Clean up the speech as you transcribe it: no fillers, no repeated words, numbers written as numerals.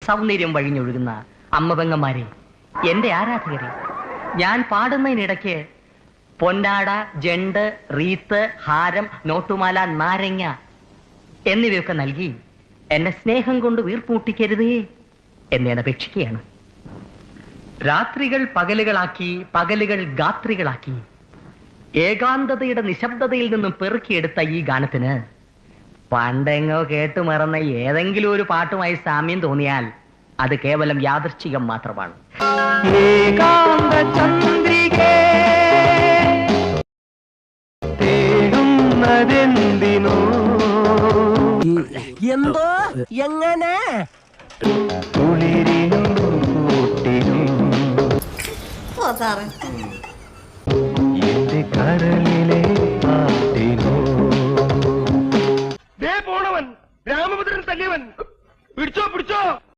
സൗന്ദര്യം വഴിഞ്ഞൊഴുകുന്ന അമ്മ പെങ്ങന്മാരെ, എന്റെ ആരാധകരെ, ഞാൻ പാടുന്നതിനിടയ്ക്ക് പൊന്നാട, ജണ്ട്, റീത്ത്, ഹാരം, നോട്ടുമാല, നാരങ്ങ എന്നിവയൊക്കെ നൽകി എന്നെ സ്നേഹം കൊണ്ട് വീർപ്പൂട്ടിക്കരുതേ എന്നെ അപേക്ഷിക്കുകയാണ്. രാത്രികൾ പകലുകളാക്കി, പകലുകൾ ഗാത്രികളാക്കി, ഏകാന്തതയുടെ നിശബ്ദതയിൽ നിന്നും പെറുക്കിയെടുത്ത ഈ ഗാനത്തിന് പണ്ടെങ്ങോ കേട്ടു മറന്ന ഏതെങ്കിലും ഒരു പാട്ടുമായി സാമ്യം തോന്നിയാൽ അത് കേവലം യാദൃശ്ചികം മാത്രമാണ്. ഏകാന്ത ചന്ദ്രികേ തേടുന്നതെന്തിനോ എന്തോ എങ്ങനെ കുളിരിനും കൂട്ടിനും എന്റെ കരളിലെ പാട്ടിനോ. പോണവൻ രാമഭദ്രൻ തല്ലിയവൻ പിടിച്ചോ പിടിച്ചോ.